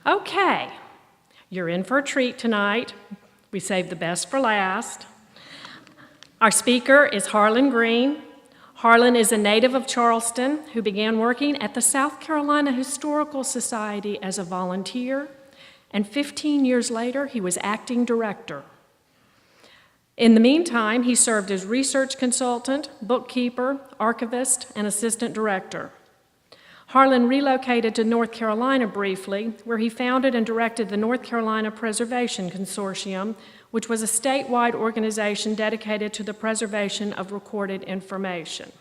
Okay, you're in for a treat tonight. We saved the best for last. Our speaker is Harlan Greene. Harlan is a native of Charleston who began working at the South Carolina Historical Society as a volunteer, and 15 years later, he was acting director. In the meantime, he served as research consultant, bookkeeper, archivist, and assistant director. Harlan relocated to North Carolina briefly, where he founded and directed the North Carolina Preservation Consortium, which was a statewide organization dedicated to the preservation of recorded information.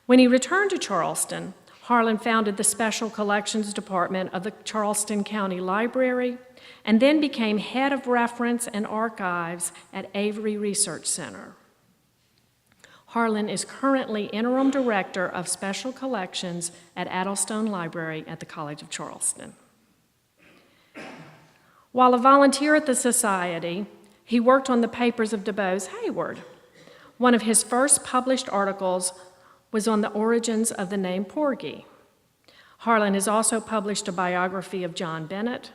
When he returned to Charleston, Harlan founded the Special Collections Department of the Charleston County Library, and then became head of reference and archives at Avery Research Center. Harlan is currently interim director of special collections at Addlestone Library at the College of Charleston. While a volunteer at the Society, he worked on the papers of Dubose Heyward. One of his first published articles was on the origins of the name Porgy. Harlan has also published a biography of John Bennett,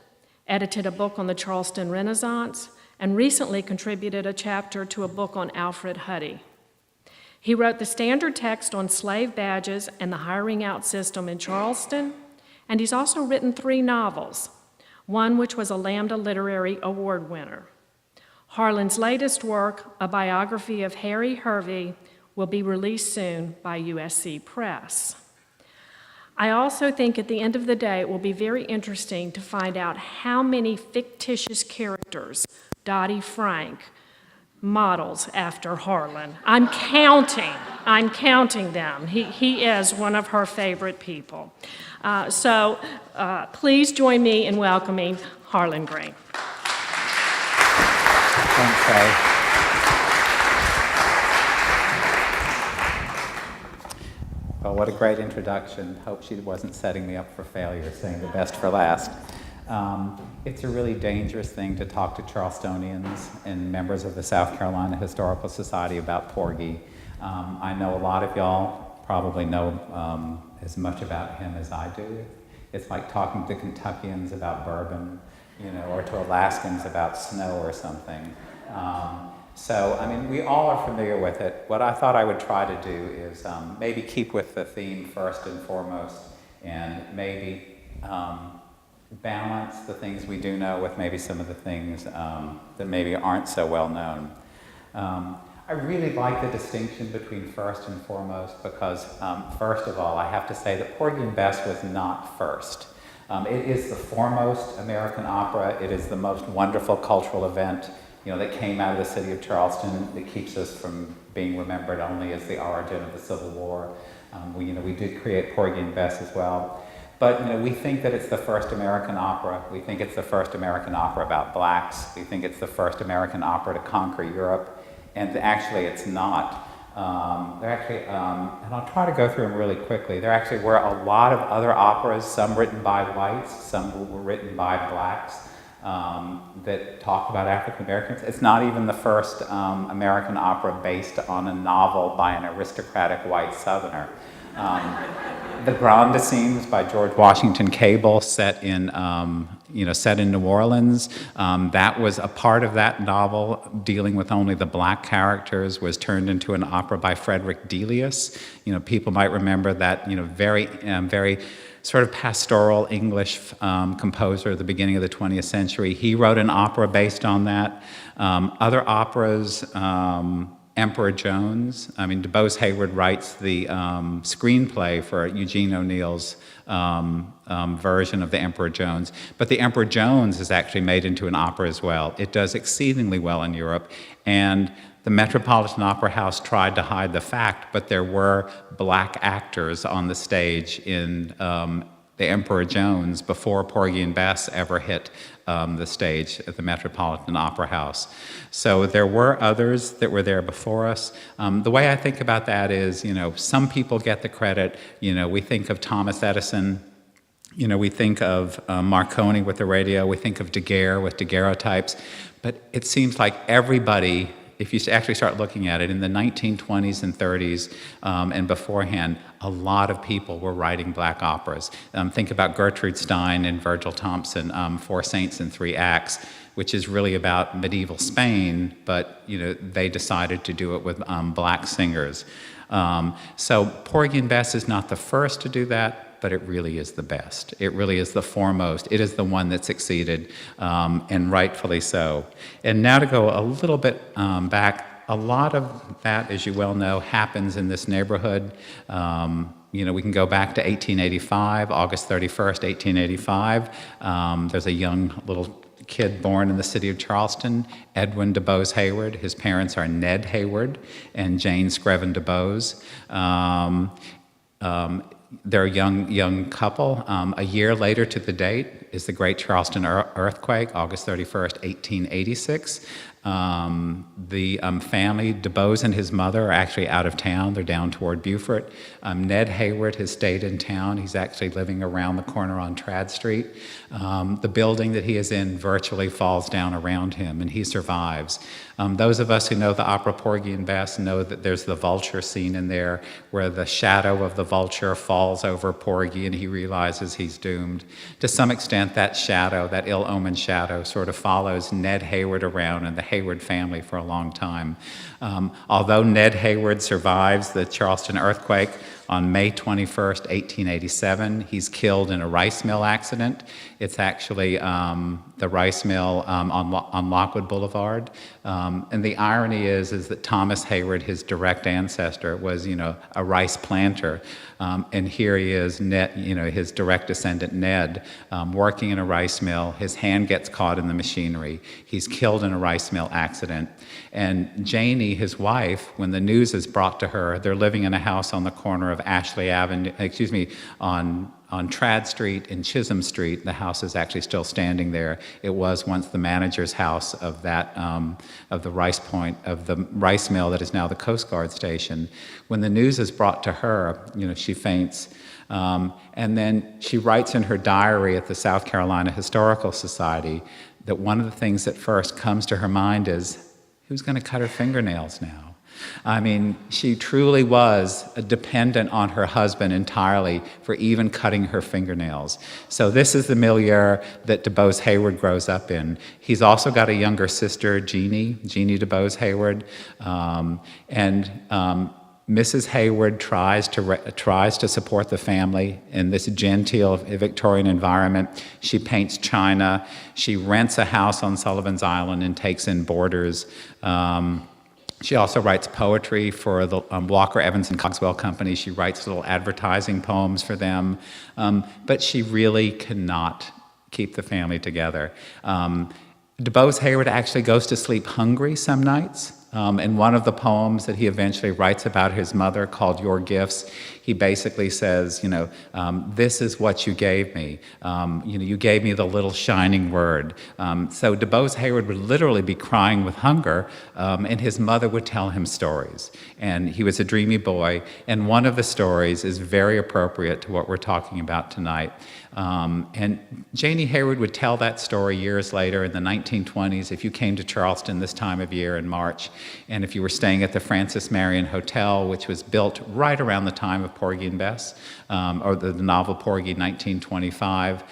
edited a book on the Charleston Renaissance, and recently contributed a chapter to a book on Alfred Huddy. He wrote the standard text on slave badges and the hiring out system in Charleston, and he's also written 3 novels, one which was a Lambda Literary Award winner. Harlan's latest work, a biography of Harry Hervey, will be released soon by USC Press. I also think at the end of the day it will be very interesting to find out how many fictitious characters Dottie Frank models after Harlan. I'm counting them. He is one of her favorite people. So please join me in welcoming Harlan Greene. Thanks, Faye. Well, what a great introduction. Hope she wasn't setting me up for failure, saying the best for last. It's a really dangerous thing to talk to Charlestonians and members of the South Carolina Historical Society about Porgy. I know a lot of y'all probably know as much about him as I do. It's like talking to Kentuckians about bourbon, or to Alaskans about snow or something. So, I mean, we all are familiar with it. What I thought I would try to do is maybe keep with the theme first and foremost, and maybe balance the things we do know with maybe some of the things that maybe aren't so well known. I really like the distinction between first and foremost because, first of all, I have to say that Porgy and Bess was not first. It is the foremost American opera. It is the most wonderful cultural event, that came out of the city of Charleston that keeps us from being remembered only as the origin of the Civil War. We did create Porgy and Bess as well. But we think that it's the first American opera. We think it's the first American opera about blacks. We think it's the first American opera to conquer Europe. And actually it's not. And I'll try to go through them really quickly. There actually were a lot of other operas, some written by whites, some were written by blacks, that talk about African Americans. It's not even the first American opera based on a novel by an aristocratic white Southerner. The Grandissimes by George Washington Cable, set in New Orleans. That was a part of that novel dealing with only the black characters, was turned into an opera by Frederick Delius. People might remember that, very sort of pastoral English composer at the beginning of the 20th century. He wrote an opera based on that. Other operas, Emperor Jones. Dubose Heyward writes the screenplay for Eugene O'Neill's version of the Emperor Jones. But the Emperor Jones is actually made into an opera as well. It does exceedingly well in Europe, and the Metropolitan Opera House tried to hide the fact, but there were black actors on the stage in the Emperor Jones before Porgy and Bess ever hit the stage at the Metropolitan Opera House. So there were others that were there before us. The way I think about that is, some people get the credit. We think of Thomas Edison. We think of Marconi with the radio. We think of Daguerre with daguerreotypes. But it seems like everybody if you actually start looking at it, in the 1920s and 30s and beforehand, a lot of people were writing black operas. Think about Gertrude Stein and Virgil Thompson, Four Saints and Three Acts, which is really about medieval Spain, but they decided to do it with black singers. So Porgy and Bess is not the first to do that, but it really is the best. It really is the foremost. It is the one that succeeded, and rightfully so. And now to go a little bit back, a lot of that, as you well know, happens in this neighborhood. We can go back to 1885, August 31st, 1885. There's a young little kid born in the city of Charleston, Edwin Dubose Heyward. His parents are Ned Heyward and Jane Screven Dubose. They're a young couple. A year later to the date is the Great Charleston Earthquake, August 31st, 1886. The family, Dubose and his mother, are actually out of town. They're down toward Beaufort. Ned Heyward has stayed in town. He's actually living around the corner on Trad Street. The building that he is in virtually falls down around him, and he survives. Those of us who know the opera Porgy and Bess know that there's the vulture scene in there where the shadow of the vulture falls over Porgy and he realizes he's doomed. To some extent, that shadow, that ill-omened shadow, sort of follows Ned Heyward around and the Heyward family for a long time. Although Ned Heyward survives the Charleston earthquake, on May 21st, 1887, he's killed in a rice mill accident. It's actually the rice mill on Lockwood Boulevard. And the irony is that Thomas Heyward, his direct ancestor, was, a rice planter. And here he is, Ned, his direct descendant, Ned, working in a rice mill. His hand gets caught in the machinery. He's killed in a rice mill accident. And Janie, his wife, when the news is brought to her, they're living in a house on the corner of Ashley Avenue, on Trad Street and Chisholm Street. The house is actually still standing there. It was once the manager's house of that, of the rice mill that is now the Coast Guard station. When the news is brought to her, she faints. And then she writes in her diary at the South Carolina Historical Society that one of the things that first comes to her mind is, who's going to cut her fingernails now? I mean, she truly was dependent on her husband entirely for even cutting her fingernails. So this is the milieu that Dubose Heyward grows up in. He's also got a younger sister, Jeannie Dubose Heyward, and Mrs. Heyward tries to support the family in this genteel Victorian environment. She paints china. She rents a house on Sullivan's Island and takes in boarders. She also writes poetry for the Walker Evans and Cogswell Company. She writes little advertising poems for them, but she really cannot keep the family together. Dubose Heyward actually goes to sleep hungry some nights. In one of the poems that he eventually writes about his mother called Your Gifts, he basically says, this is what you gave me. You gave me the little shining word. So Dubose Heyward would literally be crying with hunger, and his mother would tell him stories. And he was a dreamy boy, and one of the stories is very appropriate to what we're talking about tonight. And Janie Heyward would tell that story years later in the 1920s. If you came to Charleston this time of year in March, and if you were staying at the Francis Marion Hotel, which was built right around the time of Porgy and Bess, or the novel Porgy, 1925,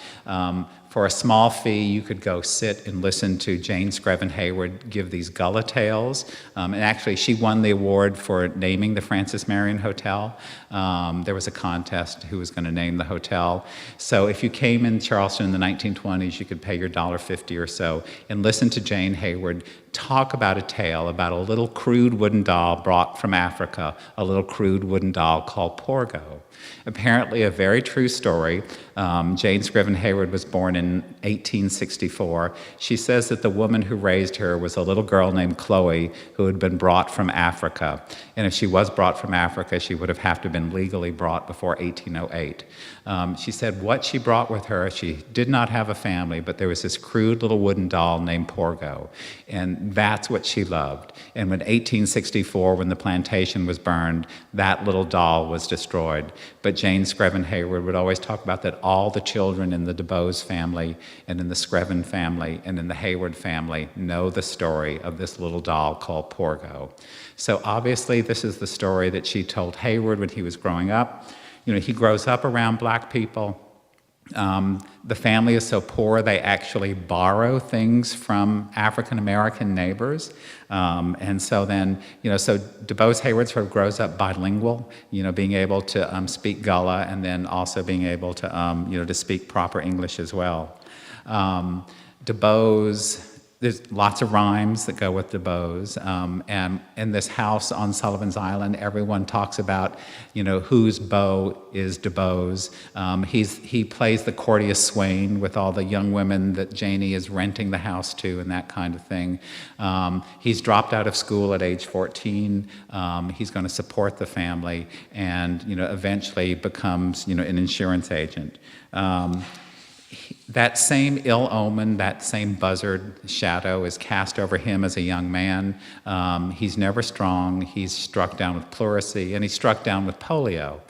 for a small fee, you could go sit and listen to Jane Screven Heyward give these gullah tales. And actually, she won the award for naming the Francis Marion Hotel. There was a contest who was going to name the hotel. So if you came in Charleston in the 1920s, you could pay your $1.50 or so and listen to Jane Heyward talk about a tale about a little crude wooden doll brought from Africa, a little crude wooden doll called Porgo. Apparently a very true story. Jane Screven Heyward was born in 1864. She says that the woman who raised her was a little girl named Chloe who had been brought from Africa. And if she was brought from Africa, she would have to been legally brought before 1808. She said what she brought with her, she did not have a family, but there was this crude little wooden doll named Porgo. And that's what she loved. And when 1864, when the plantation was burned, that little doll was destroyed. But Jane Screven Heyward would always talk about that all the children in the Dubose family family and in the Screven family and in the Heyward family know the story of this little doll called Porgo. So obviously this is the story that she told Heyward when he was growing up. You know, he grows up around black people. The family is so poor they actually borrow things from African American neighbors, and so then, you know, so Dubose Heyward sort of grows up bilingual, you know, being able to speak Gullah and then also being able to, you know, to speak proper English as well. Dubose. There's lots of rhymes that go with Dubose, and in this house on Sullivan's Island, everyone talks about, you know, whose beau is Dubose. He plays the courteous swain with all the young women that Janie is renting the house to and that kind of thing. He's dropped out of school at age 14. He's going to support the family and, you know, eventually becomes, you know, an insurance agent. That same ill omen, that same buzzard shadow is cast over him as a young man. He's never strong. He's struck down with pleurisy, and he's struck down with polio.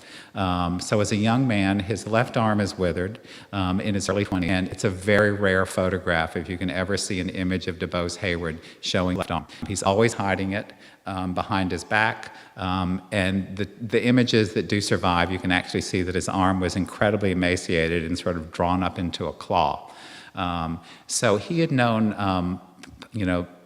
So as a young man, his left arm is withered in his early 20s, and it's a very rare photograph if you can ever see an image of Dubose Heyward showing left arm. He's always hiding it behind his back, and the images that do survive, you can actually see that his arm was incredibly emaciated and sort of drawn up into a claw. So he had known,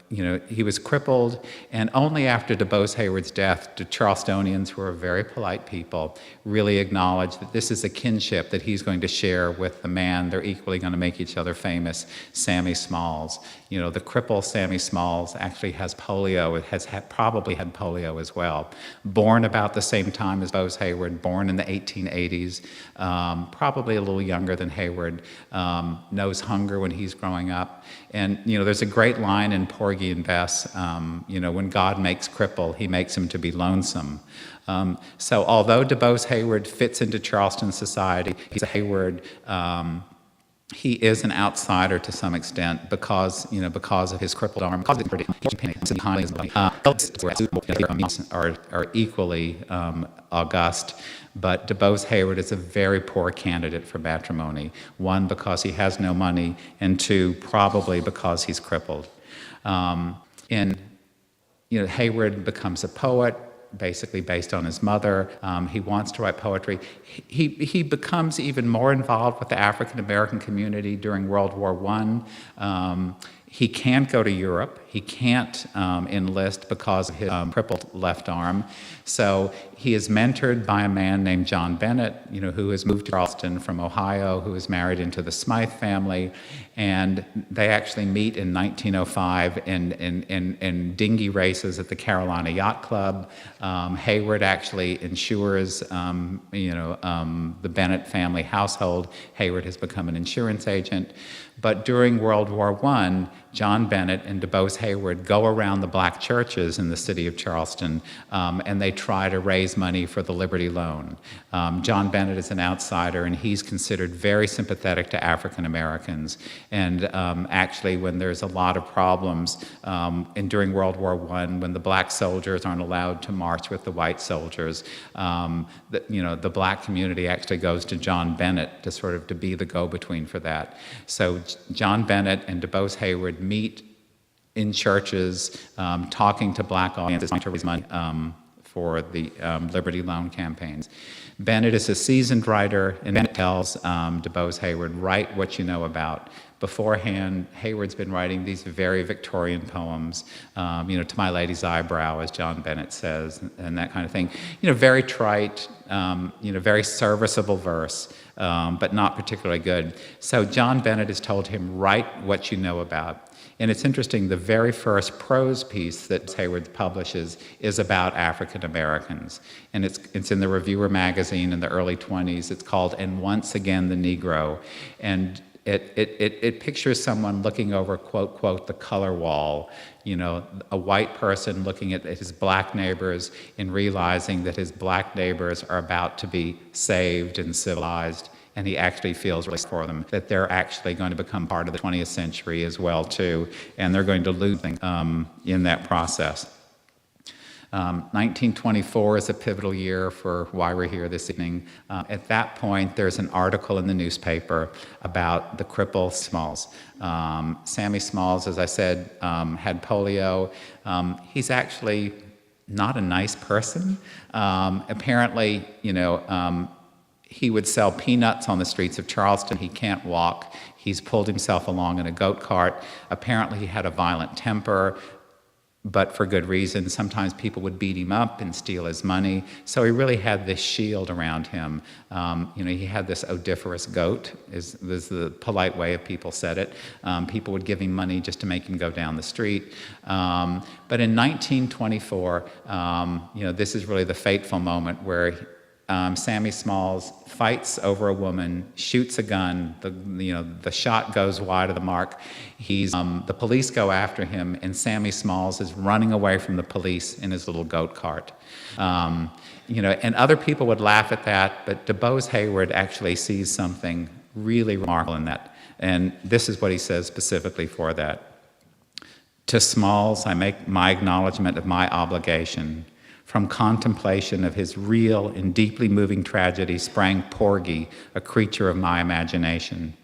he was crippled, and only after Dubose Heyward's death did Charlestonians, who are very polite people, really acknowledge that this is a kinship that he's going to share with the man they're equally going to make each other famous, Sammy Smalls. You know, the cripple Sammy Smalls actually has polio, probably had polio as well. Born about the same time as Dubose Heyward, born in the 1880s, probably a little younger than Heyward, knows hunger when he's growing up. And, you know, there's a great line in Porgy Bess, when God makes cripple, he makes him to be lonesome. So although Dubose Heyward fits into Charleston society, he's a Heyward, he is an outsider to some extent because of his crippled arm, because of are equally august. But Dubose Heyward is a very poor candidate for matrimony. One, because he has no money, and two, probably because he's crippled. Heyward becomes a poet, basically based on his mother. He wants to write poetry. He becomes even more involved with the African American community during World War I. He can't go to Europe. He can't enlist because of his crippled left arm. So he is mentored by a man named John Bennett, who has moved to Charleston from Ohio, who is married into the Smythe family. And they actually meet in 1905 in dinghy races at the Carolina Yacht Club. Heyward actually insures, the Bennett family household. Heyward has become an insurance agent. But during World War I, John Bennett and Dubose Heyward go around the black churches in the city of Charleston, and they try to raise money for the Liberty Loan. John Bennett is an outsider, and he's considered very sympathetic to African Americans. And actually, when there's a lot of problems, and during World War I, when the black soldiers aren't allowed to march with the white soldiers, the black community actually goes to John Bennett to be the go-between for that. So John Bennett and Dubose Heyward meet in churches, talking to black audiences, trying to raise money for the Liberty Loan campaigns. Bennett is a seasoned writer, and Bennett tells Dubose Heyward, write what you know about. Beforehand, Heyward's been writing these very Victorian poems, to my lady's eyebrow, as John Bennett says, and that kind of thing. Very trite, very serviceable verse, but not particularly good. So John Bennett has told him, write what you know about. And it's interesting, the very first prose piece that Heyward publishes is about African Americans. And it's in the Reviewer magazine in the early 1920s. It's called And Once Again the Negro. And it pictures someone looking over, quote, quote, the color wall, a white person looking at his black neighbors and realizing that his black neighbors are about to be saved and civilized. And he actually feels really for them, that they're actually going to become part of the 20th century as well, too, and they're going to lose things in that process. 1924 is a pivotal year for why we're here this evening. At that point, there's an article in the newspaper about the cripple Smalls. Sammy Smalls, as I said, had polio. He's actually not a nice person. Apparently, he would sell peanuts on the streets of Charleston. He can't walk. He's pulled himself along in a goat cart. Apparently, he had a violent temper, but for good reason. Sometimes people would beat him up and steal his money. So he really had this shield around him. He had this odoriferous goat, is the polite way of people said it. People would give him money just to make him go down the street. But in 1924, this is really the fateful moment where Sammy Smalls fights over a woman, shoots a gun. The shot goes wide of the mark. The police go after him, and Sammy Smalls is running away from the police in his little goat cart. And other people would laugh at that, but Dubose Heyward actually sees something really remarkable in that, and this is what he says specifically for that. To Smalls, I make my acknowledgement of my obligation. From contemplation of his real and deeply moving tragedy sprang Porgy, a creature of my imagination.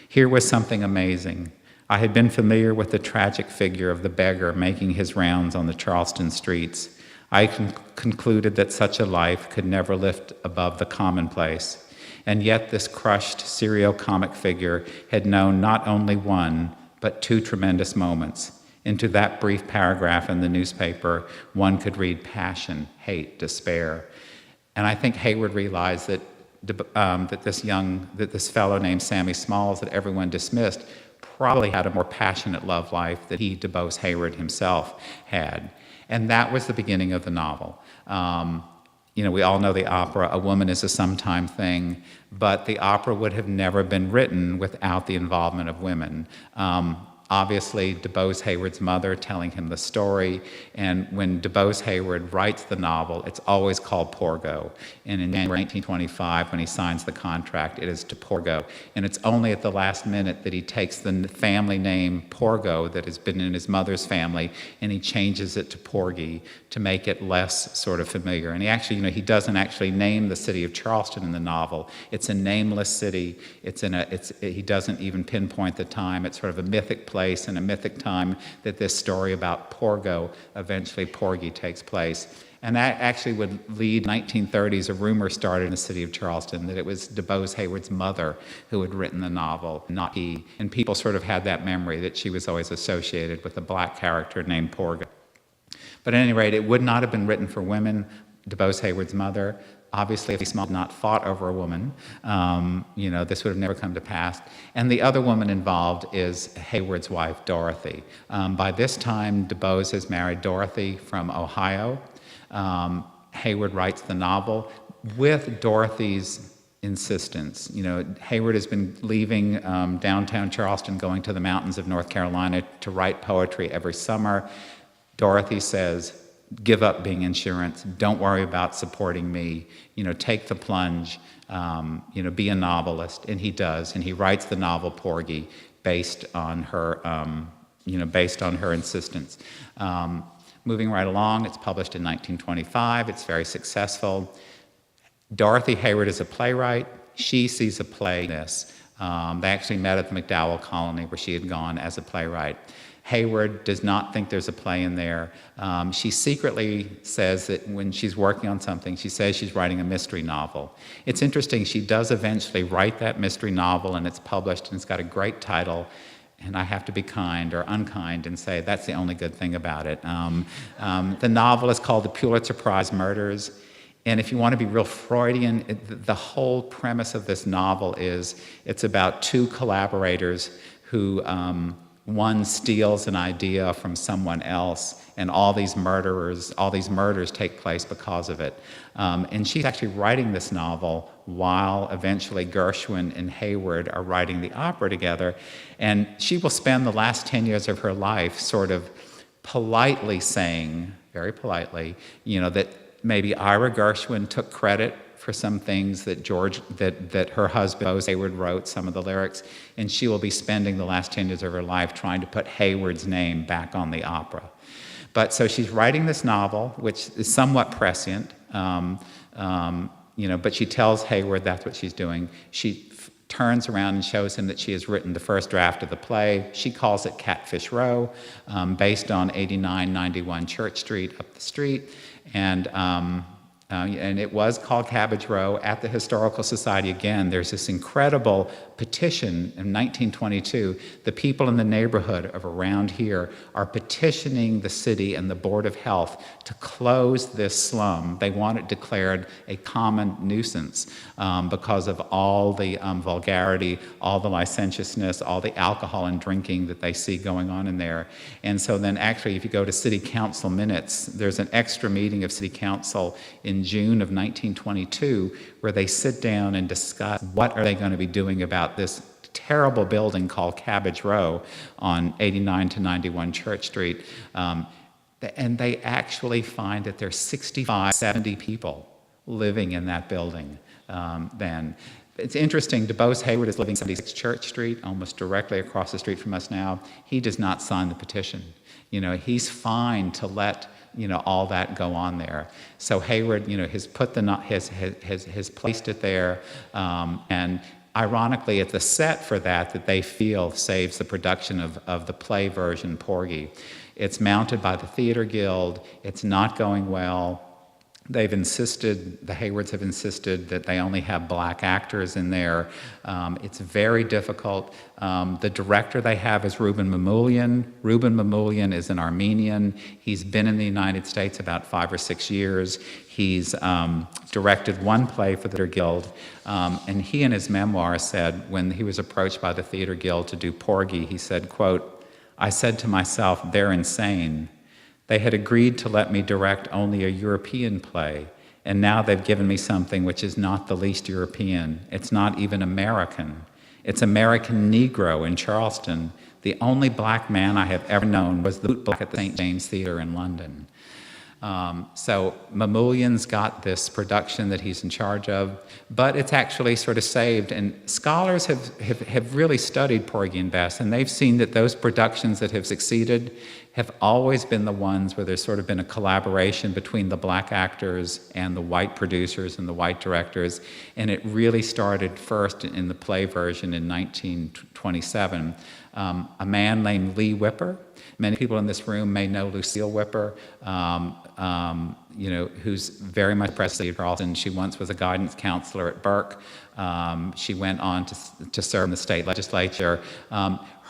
Here was something amazing. I had been familiar with the tragic figure of the beggar making his rounds on the Charleston streets. I concluded that such a life could never lift above the commonplace. And yet this crushed serio-comic figure had known not only one, but two tremendous moments. Into that brief paragraph in the newspaper, one could read passion, hate, despair. And I think Heyward realized that this fellow named Sammy Smalls that everyone dismissed probably had a more passionate love life that he, Dubose Heyward himself, had. And that was the beginning of the novel. We all know the opera, A Woman is a Sometime Thing, but the opera would have never been written without the involvement of women. Obviously, Dubose Heyward's mother telling him the story, and when Dubose Heyward writes the novel, it's always called Porgo. And in January 1925, when he signs the contract, it is to Porgo. And it's only at the last minute that he takes the family name Porgo that has been in his mother's family, and he changes it to Porgy to make it less sort of familiar. And he actually, he doesn't actually name the city of Charleston in the novel. It's a nameless city. He doesn't even pinpoint the time. It's sort of a mythic place and a mythic time that this story about Porgo, eventually Porgy, takes place. And that actually would lead 1930s, a rumor started in the city of Charleston that it was Dubose Heyward's mother who had written the novel, not he. And people sort of had that memory that she was always associated with a black character named Porgo. But at any rate, it would not have been written for women. Dubose Heyward's mother, obviously, if he had not fought over a woman, this would have never come to pass. And the other woman involved is Heyward's wife, Dorothy. By this time, Dubose has married Dorothy from Ohio. Heyward writes the novel with Dorothy's insistence. Heyward has been leaving downtown Charleston, going to the mountains of North Carolina to write poetry every summer. Dorothy says, give up being insurance. Don't worry about supporting me. Take the plunge. Be a novelist. And he does. And he writes the novel Porgy based on her, insistence. Moving right along, it's published in 1925. It's very successful. Dorothy Heyward is a playwright. She sees a play in this. They actually met at the McDowell Colony where she had gone as a playwright. Heyward does not think there's a play in there. She secretly says that when she's working on something, she says she's writing a mystery novel. It's interesting, she does eventually write that mystery novel, and it's published, and it's got a great title, and I have to be kind or unkind and say that's the only good thing about it. The novel is called The Pulitzer Prize Murders, and if you want to be real Freudian, the whole premise of this novel is it's about two collaborators who one steals an idea from someone else, and all these murders take place because of it. And she's actually writing this novel while eventually Gershwin and Heyward are writing the opera together. And she will spend the last 10 years of her life sort of politely saying, very politely, that maybe Ira Gershwin took credit for some things that her husband, Dubose Heyward, wrote, some of the lyrics, and she will be spending the last 10 years of her life trying to put Heyward's name back on the opera. But so she's writing this novel, which is somewhat prescient, but she tells Heyward that's what she's doing. She turns around and shows him that she has written the first draft of the play. She calls it Catfish Row, based on 8991 Church Street up the street. And it was called Cabbage Row. At the Historical Society, again, there's this incredible petition in 1922. The people in the neighborhood of around here are petitioning the city and the Board of Health to close this slum. They want it declared a common nuisance because of all the vulgarity, all the licentiousness, all the alcohol and drinking that they see going on in there. And so then actually, if you go to city council minutes, there's an extra meeting of city council in June of 1922 where they sit down and discuss what are they going to be doing about this terrible building called Cabbage Row on 89 to 91 Church Street. And they actually find that there's 65, 70 people living in that building then. It's interesting, Dubose Heyward is living at 76 Church Street, almost directly across the street from us now. He does not sign the petition. He's fine to let all that go on there. So Heyward, has placed it there, and ironically, it's the set for that they feel saves the production of the play version, Porgy. It's mounted by the Theater Guild. It's not going well. The Heywards have insisted that they only have black actors in there. It's very difficult. The director they have is Reuben Mamoulian. Reuben Mamoulian is an Armenian. He's been in the United States about 5 or 6 years. He's directed one play for the Theater Guild, and he in his memoir said when he was approached by the Theater Guild to do Porgy, he said, quote, "I said to myself, they're insane. They had agreed to let me direct only a European play, and now they've given me something which is not the least European. It's not even American. It's American Negro in Charleston. The only black man I have ever known was the bootblack at the St. James Theatre in London." So Mamoulian's got this production that he's in charge of, but it's actually sort of saved. And scholars have really studied Porgy and Bess, and they've seen that those productions that have succeeded have always been the ones where there's sort of been a collaboration between the black actors and the white producers and the white directors. And it really started first in the play version in 1927. A man named Lee Whipper. Many people in this room may know Lucille Whipper, who's very much present in Charleston. She once was a guidance counselor at Burke. She went on to serve in the state legislature.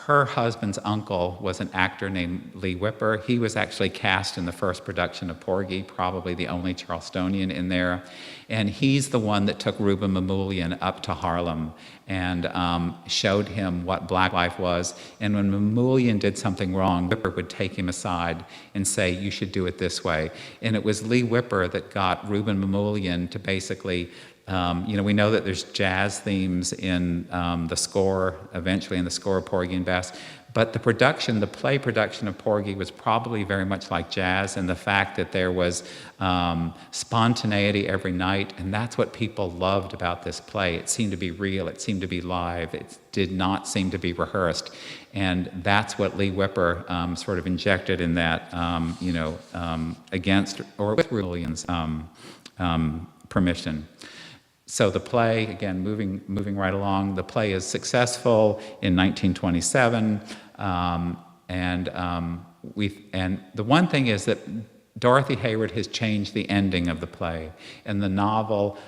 Her husband's uncle was an actor named Lee Whipper. He was actually cast in the first production of Porgy, probably the only Charlestonian in there. And he's the one that took Reuben Mamoulian up to Harlem and showed him what black life was. And when Mamoulian did something wrong, Whipper would take him aside and say, you should do it this way. And it was Lee Whipper that got Reuben Mamoulian to basically we know that there's jazz themes in the score, eventually in the score of Porgy and Bess, but the play production of Porgy was probably very much like jazz, and the fact that there was spontaneity every night, and that's what people loved about this play. It seemed to be real, it seemed to be live, it did not seem to be rehearsed, and that's what Lee Whipper sort of injected in that, against or with Mamoulian's permission. So the play, again, moving right along, the play is successful in 1927, and the one thing is that Dorothy Heyward has changed the ending of the play. In the novel,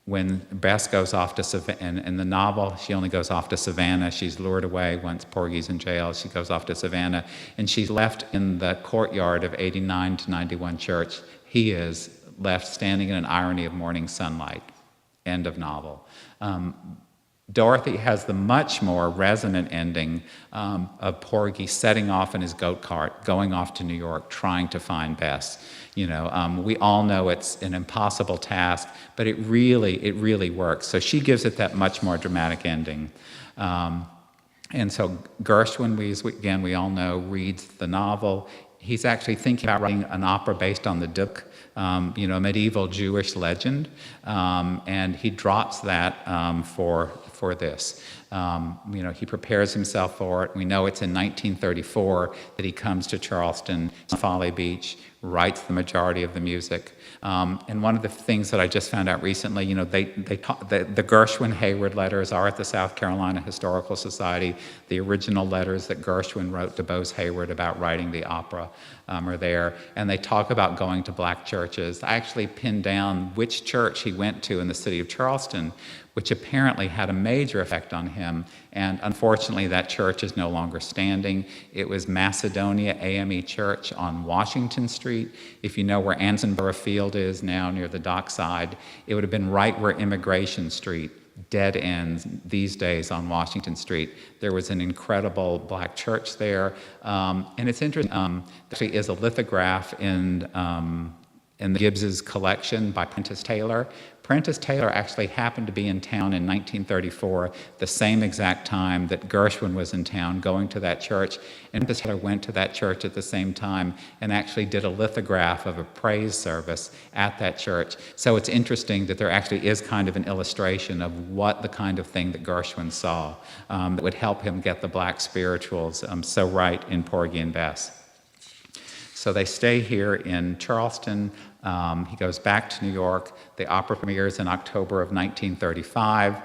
when Bess goes off to Savannah, in the novel, she only goes off to Savannah. She's lured away once Porgy's in jail. She goes off to Savannah, and she's left in the courtyard of 89 to 91 Church. He is left standing in an irony of morning sunlight. End of novel. Dorothy has the much more resonant ending of Porgy setting off in his goat cart, going off to New York, trying to find Bess. We all know it's an impossible task, but it really works. So she gives it that much more dramatic ending. And so Gershwin, we all know, reads the novel. He's actually thinking about writing an opera based on the Dubose, a medieval Jewish legend, and he drops that for for this. He prepares himself for it. We know it's in 1934 that he comes to Charleston, Folly Beach, writes the majority of the music. And one of the things that I just found out recently, the Gershwin Heyward letters are at the South Carolina Historical Society. The original letters that Gershwin wrote to Dubose Heyward about writing the opera are there. And they talk about going to black churches. I actually pinned down which church he went to in the city of Charleston, which apparently had a major effect on him. And unfortunately, that church is no longer standing. It was Macedonia AME Church on Washington Street. If you know where Ansonborough Field is now near the dockside, it would have been right where Immigration Street dead ends these days on Washington Street. There was an incredible black church there. And it's interesting, there actually is a lithograph in the Gibbs's collection by Prentice Taylor. Prentice Taylor actually happened to be in town in 1934, the same exact time that Gershwin was in town going to that church. And Prentice Taylor went to that church at the same time and actually did a lithograph of a praise service at that church. So it's interesting that there actually is kind of an illustration of what the kind of thing that Gershwin saw that would help him get the black spirituals so right in Porgy and Bess. So they stay here in Charleston. He goes back to New York. The opera premieres in October of 1935,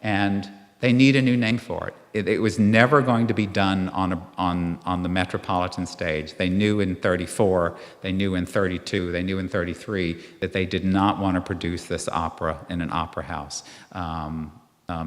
and they need a new name for it. It was never going to be done on the Metropolitan stage. They knew in 34, they knew in 32, they knew in 33 that they did not want to produce this opera in an opera house.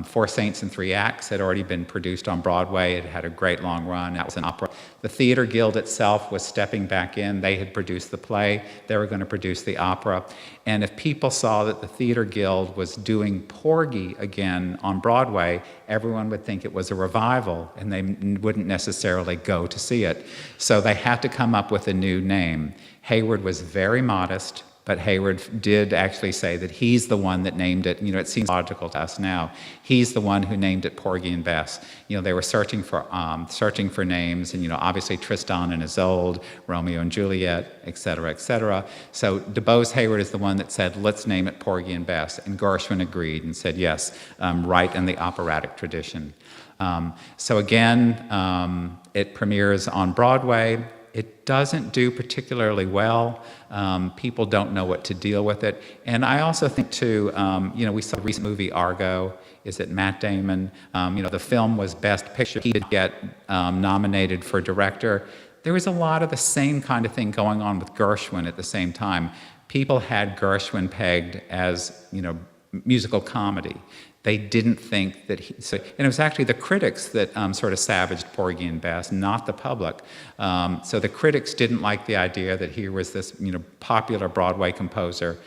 Four Saints and Three Acts had already been produced on Broadway. It had a great long run. That was an opera. The Theater Guild itself was stepping back in. They had produced the play. They were going to produce the opera. And if people saw that the Theater Guild was doing Porgy again on Broadway, everyone would think it was a revival, and they wouldn't necessarily go to see it. So they had to come up with a new name. Heyward was very modest, but Heyward did actually say that he's the one that named it. It seems logical to us now. He's the one who named it Porgy and Bess. They were searching for names, and obviously Tristan and Isolde, Romeo and Juliet, et cetera, et cetera. So Dubose Heyward is the one that said, let's name it Porgy and Bess, and Gershwin agreed and said, yes, right in the operatic tradition. So again, it premieres on Broadway. It doesn't do particularly well. People don't know what to deal with it. And I also think, too, we saw the recent movie Argo. Is it Matt Damon? The film was Best Picture. He did get nominated for director. There was a lot of the same kind of thing going on with Gershwin at the same time. People had Gershwin pegged as, musical comedy. They didn't think that and it was actually the critics that sort of savaged Porgy and Bess, not the public. So the critics didn't like the idea that here was this, popular Broadway composer,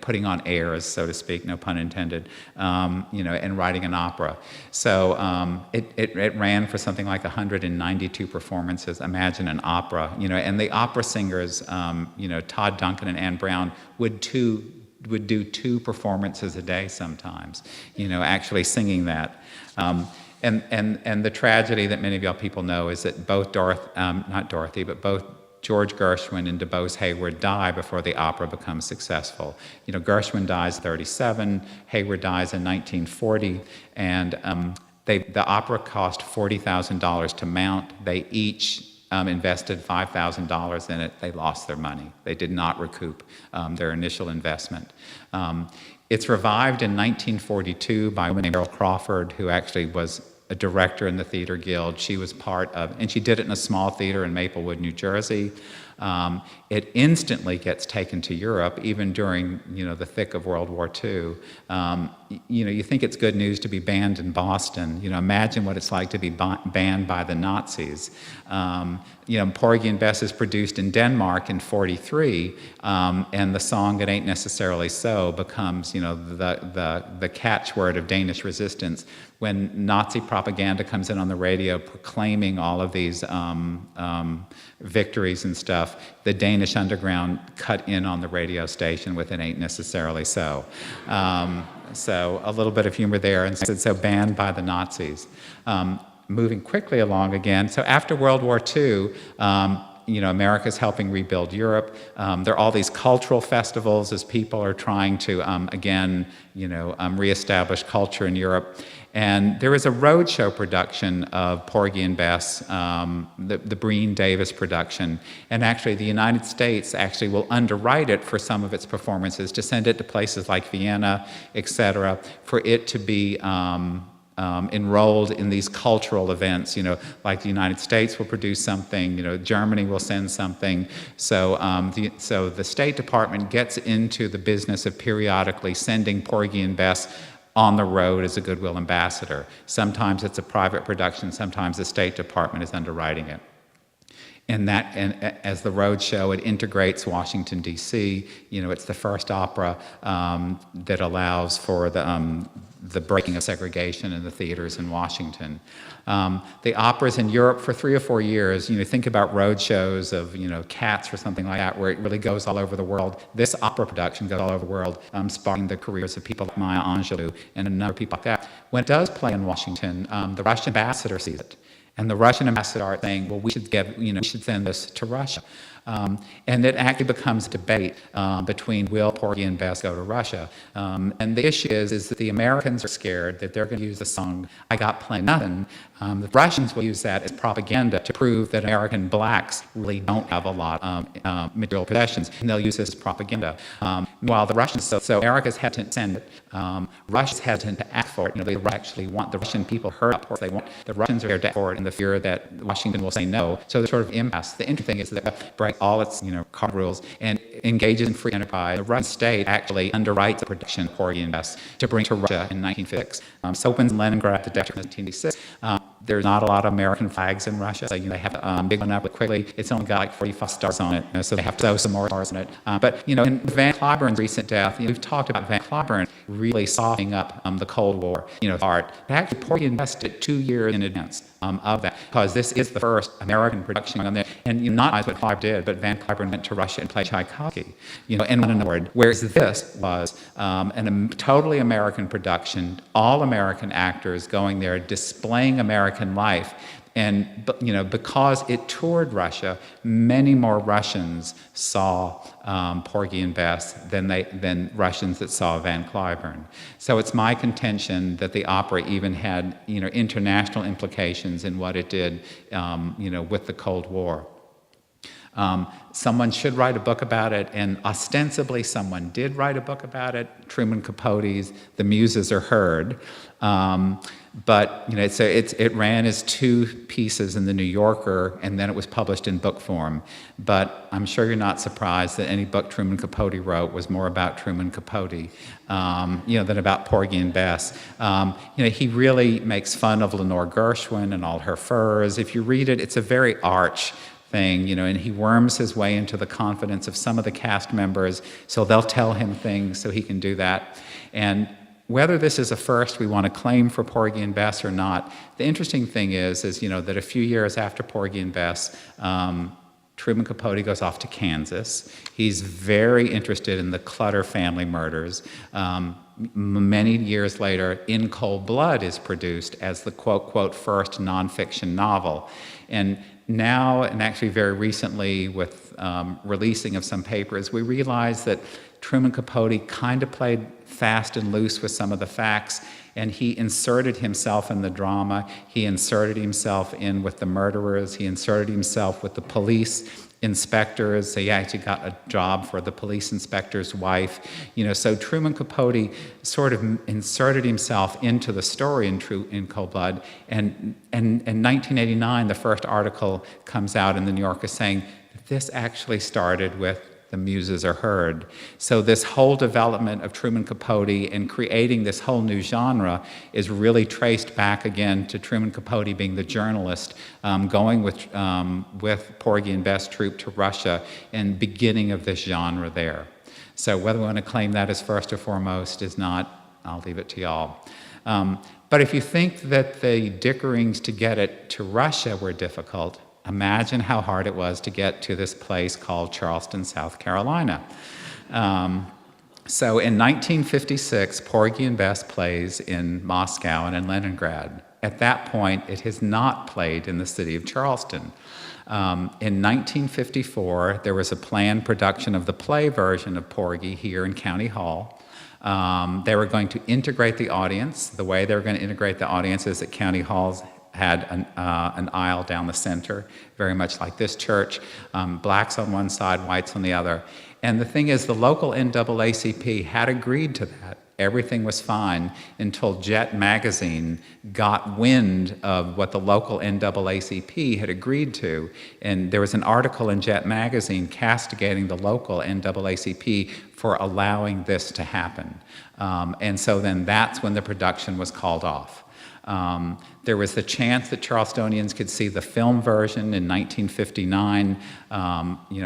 putting on airs, so to speak, no pun intended, and writing an opera. So it ran for something like 192 performances. Imagine an opera, and the opera singers, Todd Duncan and Anne Brown would do 2 performances a day sometimes, actually singing that. And the tragedy that many of y'all people know is that both both George Gershwin and Dubose Heyward die before the opera becomes successful. Gershwin dies 37, Heyward dies in 1940, and the opera cost $40,000 to mount. They each invested $5,000 in it. They lost their money. They did not recoup their initial investment. It's revived in 1942 by a woman named Carol Crawford, who actually was a director in the Theater Guild. She was part of, and she did it in a small theater in Maplewood, New Jersey. It instantly gets taken to Europe, even during the thick of World War II. You think it's good news to be banned in Boston. Imagine what it's like to be banned by the Nazis. Porgy and Bess is produced in Denmark in '43, and the song "It Ain't Necessarily So" becomes the catchword of Danish resistance when Nazi propaganda comes in on the radio proclaiming all of these victories and stuff. The Danish underground cut in on the radio station with "It Ain't Necessarily So." So a little bit of humor there, and so banned by the Nazis. Moving quickly along again. So after World War II, America's helping rebuild Europe. There are all these cultural festivals as people are trying to, again, reestablish culture in Europe. And there is a roadshow production of Porgy and Bess, the Breen Davis production. And actually, the United States actually will underwrite it for some of its performances to send it to places like Vienna, etc., for it to be enrolled in these cultural events. Like the United States will produce something, Germany will send something. So the State Department gets into the business of periodically sending Porgy and Bess on the road as a goodwill ambassador. Sometimes it's a private production, sometimes the State Department is underwriting it. And as the road show, it integrates Washington, D.C. It's the first opera that allows for the breaking of segregation in the theaters in Washington. The operas in Europe for 3 or 4 years, think about road shows of, Cats or something like that, where it really goes all over the world. This opera production goes all over the world, sparking the careers of people like Maya Angelou and a number of people like that. When it does play in Washington, the Russian ambassador sees it. And the Russian ambassador are saying, well, we should send this to Russia. And it actually becomes a debate between will Porgy and Bess go to Russia. And the issue is that the Americans are scared that they're going to use the song I Got Plenty Nothing. The Russians will use that as propaganda to prove that American blacks really don't have a lot of material possessions, and they'll use this as propaganda. While the Russians, so America's hesitant to send it. Russia's hesitant to act for it. They actually want the Russian people heard up, or they want the Russians are there to act for it in the fear that Washington will say no. So there's sort of impasse. The interesting thing is that it breaks all its card rules and engages in free enterprise. The Russian state actually underwrites the production of Porgy and Bess to bring to Russia in 1956. So opens in Leningrad the December 1986. There's not a lot of American flags in Russia, so they have to big one up quickly. It's only got like 45 stars on it, so they have to sew some more stars on it. But in Van Cliburn's recent death, we've talked about Van Cliburn really softening up the Cold War, art. But actually, Porgy and Bess did 2 years in advance of that, because this is the first American production on there. And not what Cliburn did, but Van Cliburn went to Russia and played Tchaikovsky, and won an award. Whereas this was a totally American production, all American actors going there, displaying American life. And because it toured Russia, many more Russians saw Porgy and Bess than Russians that saw Van Cliburn. So it's my contention that the opera even had international implications in what it did with the Cold War. Someone should write a book about it, and ostensibly someone did write a book about it, Truman Capote's The Muses Are Heard. But it ran as 2 pieces in the New Yorker, and then it was published in book form. But I'm sure you're not surprised that any book Truman Capote wrote was more about Truman Capote, than about Porgy and Bess. He really makes fun of Lenore Gershwin and all her furs. If you read it, it's a very arch thing, and he worms his way into the confidence of some of the cast members, so they'll tell him things so he can do that. And whether this is a first we want to claim for Porgy and Bess or not, the interesting thing is that a few years after Porgy and Bess, Truman Capote goes off to Kansas. He's very interested in the Clutter family murders. Many years later, In Cold Blood is produced as the quote, first nonfiction novel. And now, and actually very recently with releasing of some papers, we realize that Truman Capote kind of played fast and loose with some of the facts, and he inserted himself in the drama. He inserted himself in with the murderers. He inserted himself with the police inspectors. So he actually got a job for the police inspector's wife. So Truman Capote sort of inserted himself into the story in Cold Blood. And in 1989, the first article comes out in the New Yorker saying that this actually started with The Muses Are Heard. So this whole development of Truman Capote and creating this whole new genre is really traced back again to Truman Capote being the journalist, going with Porgy and Bess troupe to Russia and beginning of this genre there. So whether we want to claim that as first or foremost is not, I'll leave it to y'all. But if you think that the dickerings to get it to Russia were difficult, imagine how hard it was to get to this place called Charleston, South Carolina. So in 1956, Porgy and Bess plays in Moscow and in Leningrad. at that point, it has not played in the city of Charleston. In 1954, there was a planned production of the play version of Porgy here in County Hall. They were going to integrate the audience. The way they were going to integrate the audience is that County Halls had an aisle down the center, very much like this church, blacks on one side, whites on the other. And the thing is, the local NAACP had agreed to that. Everything was fine until Jet magazine got wind of what the local NAACP had agreed to. And there was an article in Jet magazine castigating the local NAACP for allowing this to happen. And so then that's when the production was called off. There was the chance that Charlestonians could see the film version in 1959.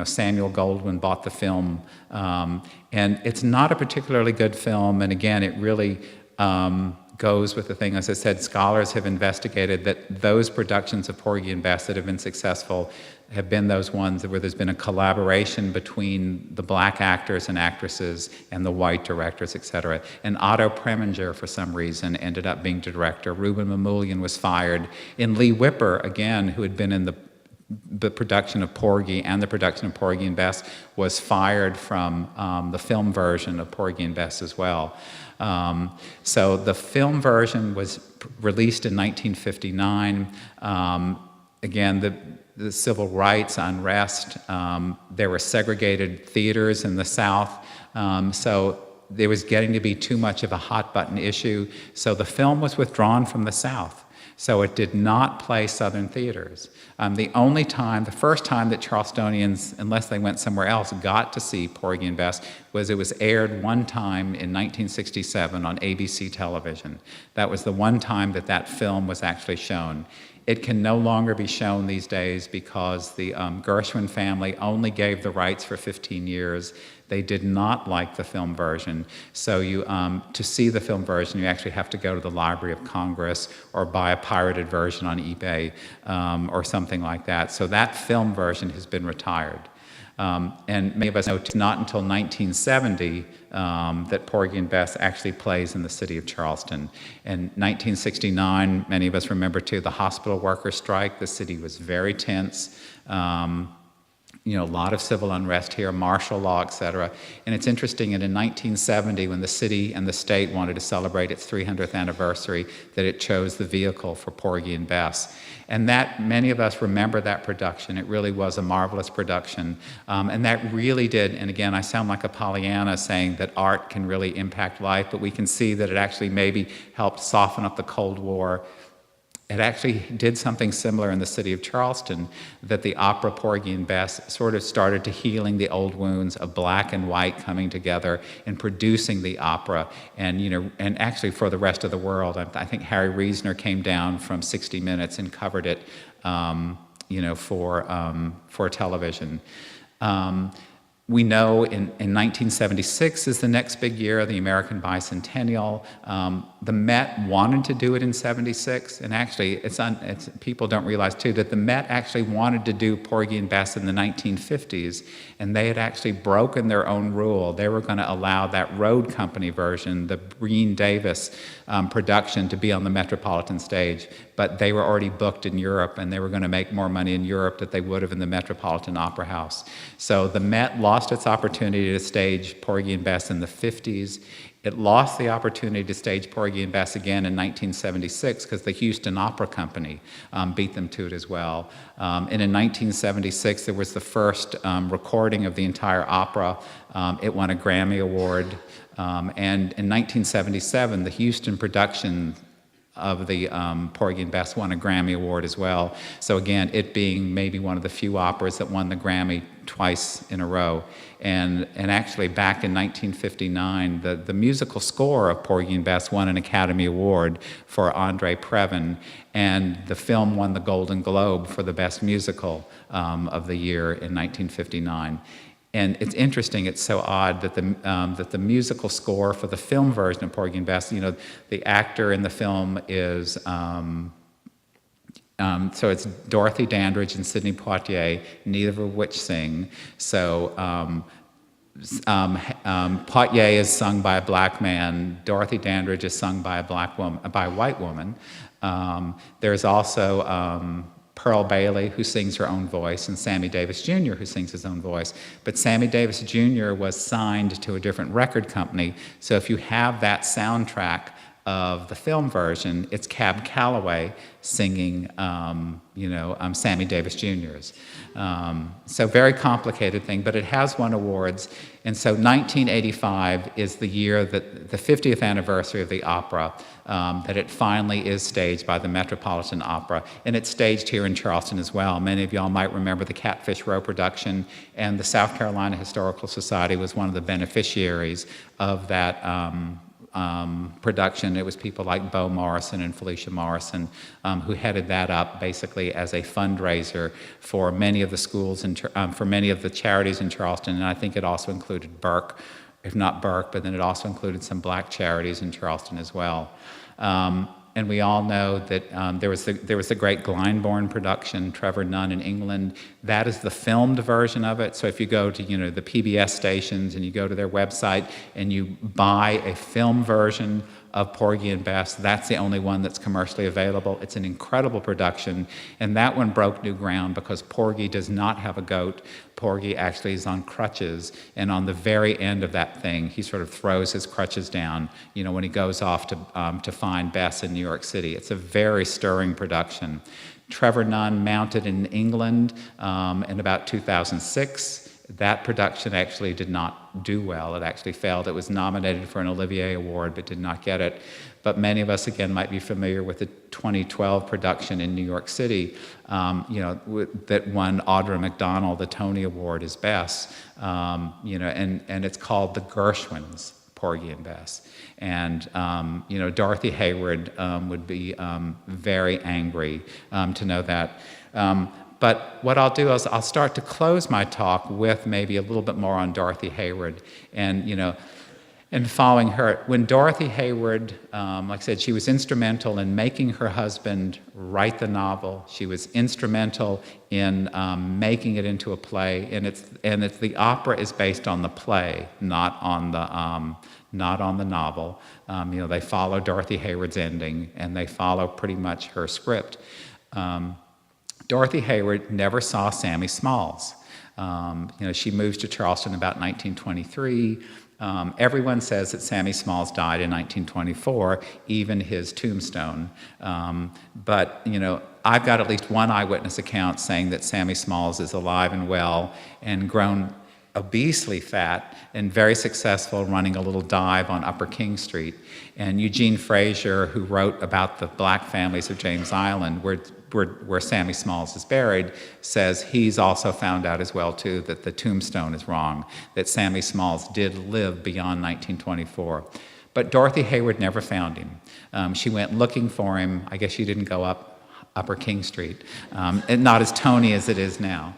Samuel Goldwyn bought the film, and it's not a particularly good film. And again, it really goes with the thing, as I said, scholars have investigated that those productions of Porgy and Bess that have been successful have been those ones where there's been a collaboration between the black actors and actresses and the white directors, et cetera. And Otto Preminger, for some reason, ended up being the director. Reuben Mamoulian was fired. And Lee Whipper, again, who had been in the production of Porgy and the production of Porgy and Bess, was fired from the film version of Porgy and Bess as well. So the film version was released in 1959. Again, the civil rights unrest, there were segregated theaters in the South, so there was getting to be too much of a hot-button issue, so the film was withdrawn from the South. So it did not play Southern theaters. The first time that Charlestonians, unless they went somewhere else, got to see Porgy and Bess was it was aired one time in 1967 on ABC television. That was the one time that that film was actually shown. It can no longer be shown these days because the Gershwin family only gave the rights for 15 years. They did not like the film version. So to see the film version, you actually have to go to the Library of Congress or buy a pirated version on eBay or something like that. So that film version has been retired. And many of us know it's not until 1970 that Porgy and Bess actually plays in the city of Charleston. In 1969, many of us remember too, the hospital workers' strike. The city was very tense. A lot of civil unrest here, martial law, et cetera. And it's interesting, and in 1970, when the city and the state wanted to celebrate its 300th anniversary, that it chose the vehicle for Porgy and Bess. And that, many of us remember that production. It really was a marvelous production. And that really did, and again, I sound like a Pollyanna saying that art can really impact life, but we can see that it actually maybe helped soften up the Cold War. It actually did something similar in the city of Charleston, that the opera Porgy and Bess sort of started to healing the old wounds of black and white coming together and producing the opera, and and actually for the rest of the world. I think Harry Reasoner came down from 60 Minutes and covered it, for television. We know in 1976 is the next big year, the American Bicentennial. The Met wanted to do it in 76, and actually, people don't realize too that the Met actually wanted to do Porgy and Bess in the 1950s, and they had actually broken their own rule. They were going to allow that road company version, the Breen Davis production, to be on the Metropolitan stage, but they were already booked in Europe, and they were going to make more money in Europe than they would have in the Metropolitan Opera House. So the Met lost its opportunity to stage Porgy and Bess in the 50s. It lost the opportunity to stage Porgy and Bess again in 1976 because the Houston Opera Company beat them to it as well. And in 1976, there was the first recording of the entire opera. It won a Grammy Award. And in 1977, the Houston production of the Porgy and Bess won a Grammy Award as well. So again, it being maybe one of the few operas that won the Grammy twice in a row. And actually back in 1959, the musical score of Porgy and Bess won an Academy Award for Andre Previn, and the film won the Golden Globe for the best musical of the year in 1959. And it's interesting, it's so odd that the musical score for the film version of Porgy and Bess, the actor in the film is, so it's Dorothy Dandridge and Sidney Poitier, neither of which sing. So Poitier is sung by a black man, Dorothy Dandridge is sung by a white woman. There's also Pearl Bailey, who sings her own voice, and Sammy Davis Jr., who sings his own voice. But Sammy Davis Jr. was signed to a different record company, so if you have that soundtrack of the film version, it's Cab Calloway singing, Sammy Davis Jr.'s. So very complicated thing, but it has won awards. And so 1985 is the year that the 50th anniversary of the opera, that it finally is staged by the Metropolitan Opera. And it's staged here in Charleston as well. Many of y'all might remember the Catfish Row production, and the South Carolina Historical Society was one of the beneficiaries of that production. It was people like Bo Morrison and Felicia Morrison who headed that up basically as a fundraiser for many of the schools and for many of the charities in Charleston, and I think it also included Burke, if not Burke, but then it also included some black charities in Charleston as well. And we all know that there was the great Glyndebourne production, Trevor Nunn in England. That is the filmed version of it. So if you go to the PBS stations and you go to their website and you buy a film version of Porgy and Bess, that's the only one that's commercially available. It's an incredible production, and that one broke new ground because Porgy does not have a goat. Porgy actually is on crutches, and on the very end of that thing, he sort of throws his crutches down, when he goes off to find Bess in New York City. It's a very stirring production. Trevor Nunn mounted in England in about 2006. That production actually did not do well. It actually failed. It was nominated for an Olivier Award but did not get it. But many of us, again, might be familiar with the 2012 production in New York City, that won Audra McDonald the Tony Award as Bess, and it's called The Gershwins, Porgy and Bess. And, Dorothy Heyward would be very angry to know that. But what I'll do is I'll start to close my talk with maybe a little bit more on Dorothy Heyward and following her. When Dorothy Heyward, like I said, she was instrumental in making her husband write the novel. She was instrumental in making it into a play, and it's the opera is based on the play, not on the novel. They follow Dorothy Heyward's ending, and they follow pretty much her script. Dorothy Heyward never saw Sammy Smalls. She moves to Charleston about 1923. Everyone says that Sammy Smalls died in 1924, even his tombstone. But I've got at least one eyewitness account saying that Sammy Smalls is alive and well and grown obesely fat and very successful running a little dive on Upper King Street. And Eugene Frazier, who wrote about the black families of James Island, where Sammy Smalls is buried, says he's also found out as well, too, that the tombstone is wrong, that Sammy Smalls did live beyond 1924. But Dorothy Heyward never found him. She went looking for him. I guess she didn't go up Upper King Street, and not as Tony as it is now.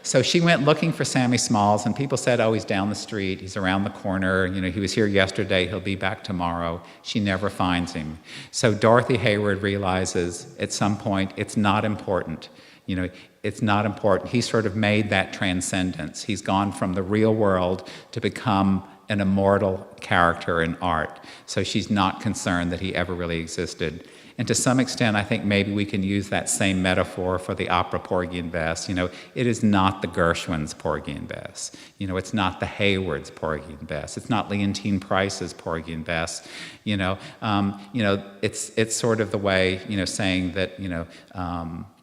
So she went looking for Sammy Smalls, and people said, oh, he's down the street, he's around the corner, he was here yesterday, he'll be back tomorrow. She never finds him. So Dorothy Heyward realizes at some point it's not important. It's not important. He sort of made that transcendence. He's gone from the real world to become an immortal character in art. So she's not concerned that he ever really existed. And to some extent, I think maybe we can use that same metaphor for the opera Porgy and Bess. It is not the Gershwins' Porgy and Bess. It's not the Heywards' Porgy and Bess. It's not Leontine Price's Porgy and Bess. It's sort of the way, saying that,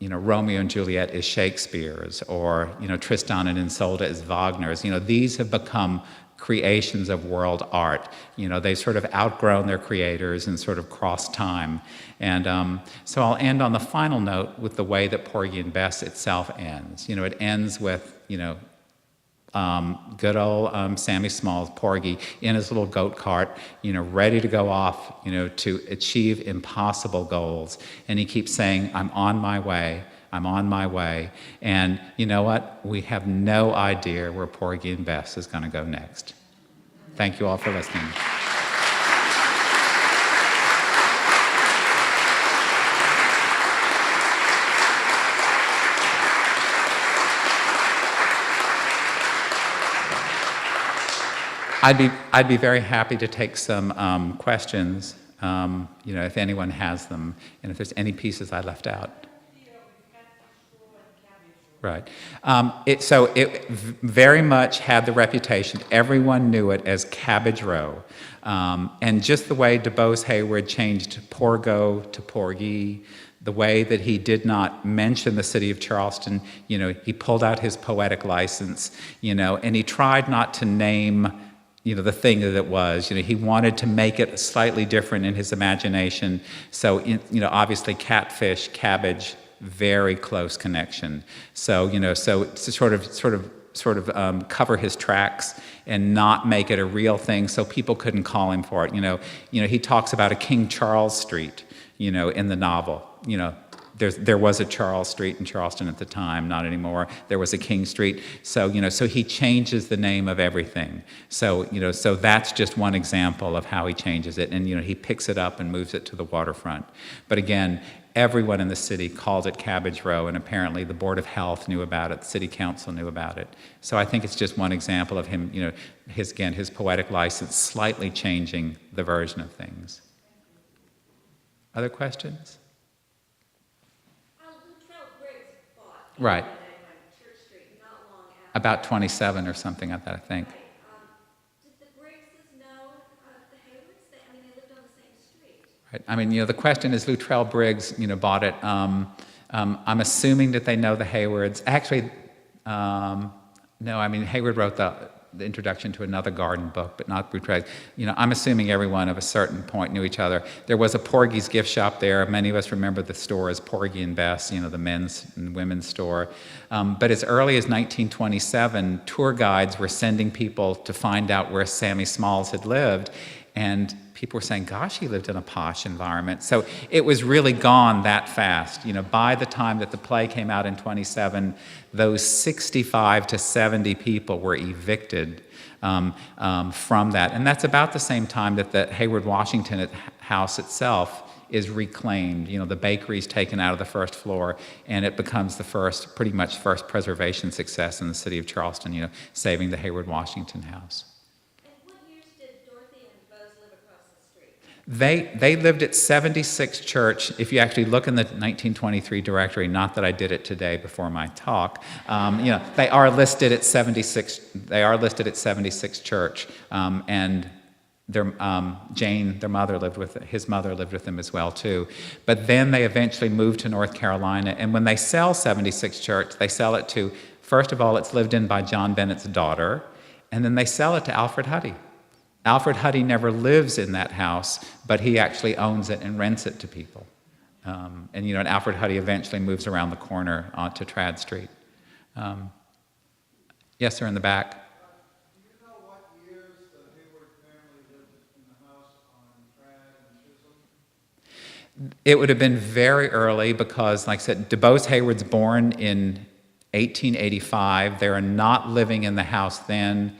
Romeo and Juliet is Shakespeare's, or, Tristan and Isolde is Wagner's. These have become creations of world art. They've sort of outgrown their creators and sort of crossed time. And so I'll end on the final note with the way that Porgy and Bess itself ends. It ends with, good old Sammy Smalls, Porgy, in his little goat cart, ready to go off, to achieve impossible goals. And he keeps saying, I'm on my way. I'm on my way. And you know what? We have no idea where Porgy and Bess is going to go next. Thank you all for listening. I'd be very happy to take some questions. if anyone has them, and if there's any pieces I left out. Right. It very much had the reputation, everyone knew it as Cabbage Row. And just the way Dubose Heyward changed Porgo to Porgy, the way that he did not mention the city of Charleston, he pulled out his poetic license, and he tried not to name, the thing that it was. He wanted to make it slightly different in his imagination. So, obviously catfish, cabbage, very close connection. So, so to sort of cover his tracks and not make it a real thing, so people couldn't call him for it. He talks about a King Charles Street, in the novel. There was a Charles Street in Charleston at the time, not anymore. There was a King Street. So, so he changes the name of everything. So, so that's just one example of how he changes it. And, he picks it up and moves it to the waterfront. But again, everyone in the city called it Cabbage Row, and apparently the Board of Health knew about it, the city council knew about it. So I think it's just one example of him, his poetic license slightly changing the version of things. Other questions? Right. About 27 or something like that, I think. Did the Briggses know the Heywards? They lived on the same street. Right. The question is, Luttrell Briggs, bought it. I'm assuming that they know the Heywards. Actually, no. Heyward wrote the introduction to another garden book, but not Luttrell. I'm assuming everyone of a certain point knew each other. There was a Porgy's gift shop there. Many of us remember the store as Porgy and Bess, the men's and women's store. But as early as 1927, tour guides were sending people to find out where Sammy Smalls had lived, and people were saying, gosh, he lived in a posh environment. So it was really gone that fast. By the time that the play came out in 27, those 65 to 70 people were evicted from that. And that's about the same time that the Hayward Washington house itself is reclaimed. The bakery's taken out of the first floor, and it becomes the first preservation success in the city of Charleston, saving the Hayward Washington house. They lived at 76 Church. If you actually look in the 1923 directory, not that I did it today before my talk, they are listed at 76. They are listed at 76 Church, and Jane, their mother, his mother lived with them as well too. But then they eventually moved to North Carolina, and when they sell 76 Church, they sell it to, first of all, it's lived in by John Bennett's daughter, and then they sell it to Alfred Huddy. Alfred Huddy never lives in that house, but he actually owns it and rents it to people. And Alfred Huddy eventually moves around the corner onto Trad Street. Yes, sir, in the back. Do you know what years the Heyward family lived in the house on Trad and Chisholm? It would have been very early because, like I said, Dubose Heyward's born in 1885. They are not living in the house then.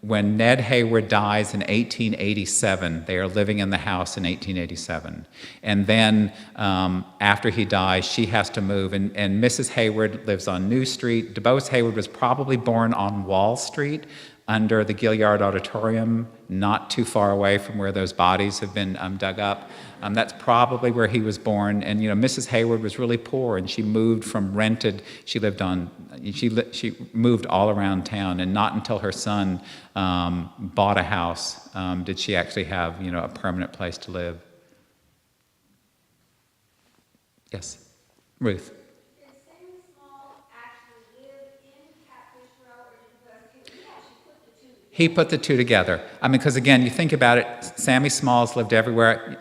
When Ned Heyward dies in 1887, they are living in the house in 1887. And then after he dies, she has to move. And Mrs. Heyward lives on New Street. Dubose Heyward was probably born on Wall Street under the Gilliard Auditorium, not too far away from where those bodies have been dug up. That's probably where he was born. And Mrs. Heyward was really poor, and she moved from rented. She moved all around town, and not until her son bought a house did she actually have a permanent place to live. Yes, Ruth. Did Sammy Small actually live in Catfish Row, or did he actually put the two together? He put the two together. Because again, you think about it, Sammy Smalls lived everywhere.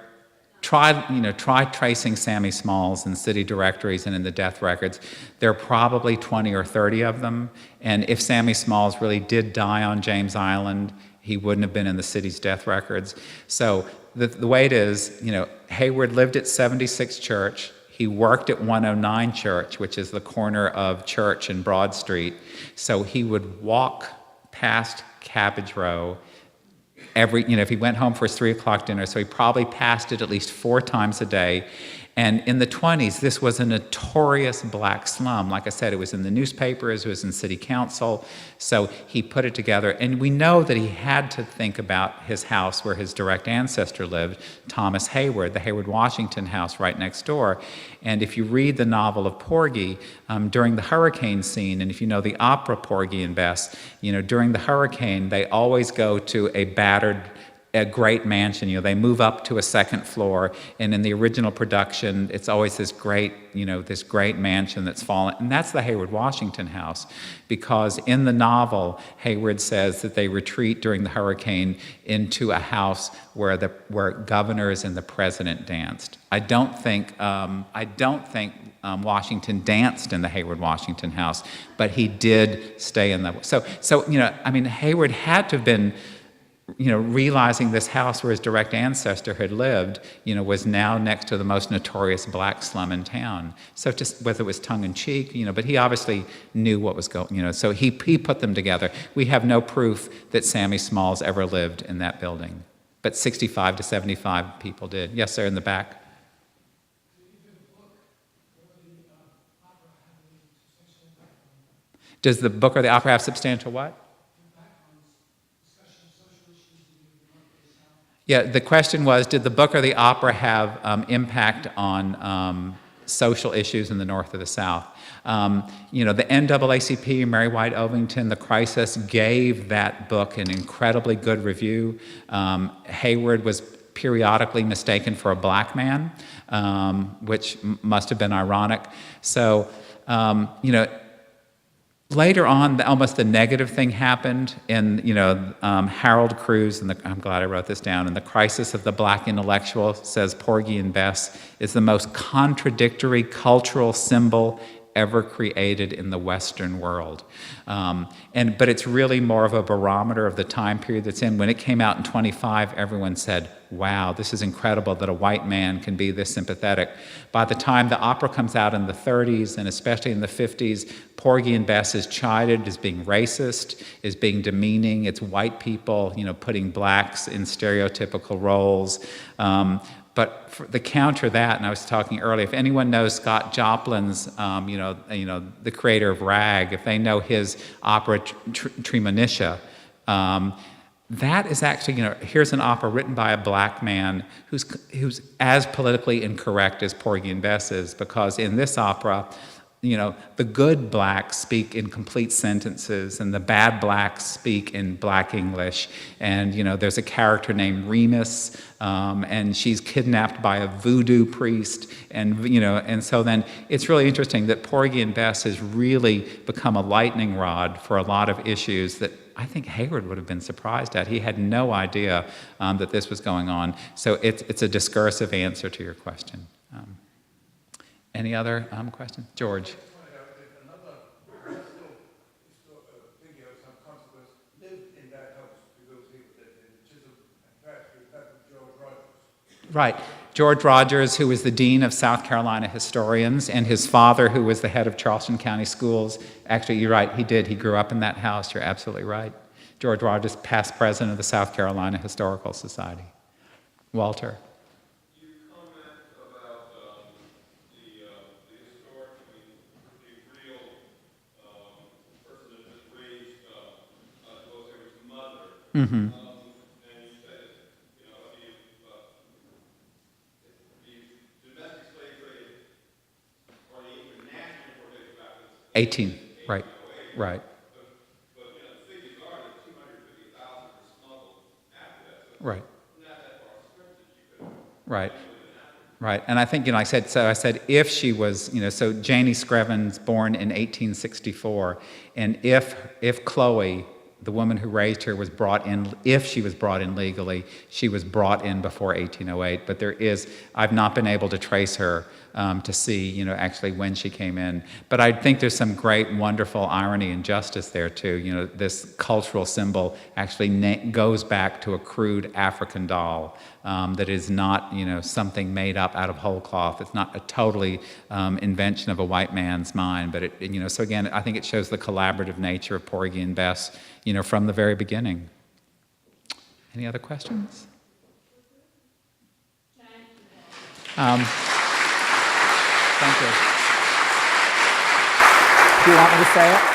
Try tracing Sammy Smalls in city directories and in the death records. There are probably 20 or 30 of them. And if Sammy Smalls really did die on James Island, he wouldn't have been in the city's death records. So the way it is, Heyward lived at 76 Church. He worked at 109 Church, which is the corner of Church and Broad Street. So he would walk past Cabbage Row if he went home for his 3 o'clock dinner, so he probably passed it at least 4 times a day. And in the 20s, this was a notorious black slum. Like I said, it was in the newspapers, it was in city council. So he put it together. And we know that he had to think about his house where his direct ancestor lived, Thomas Heyward, the Hayward Washington house right next door. And if you read the novel of Porgy, during the hurricane scene, and if you know the opera Porgy and Bess, during the hurricane, they always go to a great mansion. They move up to a second floor, and in the original production, it's always this great mansion that's fallen, and that's the Hayward Washington house, because in the novel, Heyward says that they retreat during the hurricane into a house where governors and the president danced. I don't think Washington danced in the Hayward Washington house, but he did stay in the. So Heyward had to have been, realizing this house where his direct ancestor had lived, was now next to the most notorious black slum in town. So just whether it was tongue in cheek, but he obviously knew what was going, so he put them together. We have no proof that Sammy Smalls ever lived in that building, but 65 to 75 people did. Yes, sir, in the back. Does the book or the opera have substantial what? Yeah, the question was, did the book or the opera have impact on social issues in the North or the South? The NAACP, Mary White Ovington, The Crisis, gave that book an incredibly good review. Heyward was periodically mistaken for a black man, which must have been ironic. So, later on, almost the negative thing happened in, Harold Crews, and I'm glad I wrote this down, in The Crisis of the Black Intellectual, says Porgy and Bess is the most contradictory cultural symbol ever created in the Western world. But it's really more of a barometer of the time period that's in. When it came out in 25, everyone said, wow, this is incredible that a white man can be this sympathetic. By the time the opera comes out in the 30s, and especially in the 50s, Porgy and Bess is chided as being racist, as being demeaning. It's white people, putting blacks in stereotypical roles. But for the counter that, and I was talking earlier, if anyone knows Scott Joplin's, the creator of Rag, if they know his opera Treemonisha, that is actually, here's an opera written by a black man who's as politically incorrect as Porgy and Bess is, because in this opera, the good blacks speak in complete sentences, and the bad blacks speak in black English. And, there's a character named Remus, and she's kidnapped by a voodoo priest. And so then it's really interesting that Porgy and Bess has really become a lightning rod for a lot of issues that I think Heyward would have been surprised at. He had no idea that this was going on. So it's a discursive answer to your question. Any other questions? George. Right. George Rogers, who was the dean of South Carolina historians, and his father, who was the head of Charleston County Schools. Actually, you're right, he did. He grew up in that house. You're absolutely right. George Rogers, past president of the South Carolina Historical Society. Walter. Mm-hmm. And you said, the domestic slave trade or the international importation back in 18, right, right. But the figures are that 250,000 were smuggled after that. So Right. not that far scripted, you could. Right. Right, and I think, I said if she was, so Janie Screven's born in 1864, and if Chloe, the woman who raised her, was brought in, if she was brought in legally, she was brought in before 1808, but I've not been able to trace her to see, actually when she came in. But I think there's some great, wonderful irony and justice there too. This cultural symbol actually goes back to a crude African doll that is not, something made up out of whole cloth. It's not a totally invention of a white man's mind, but so again, I think it shows the collaborative nature of Porgy and Bess, from the very beginning. Any other questions? Thank you. Do you want me to say it?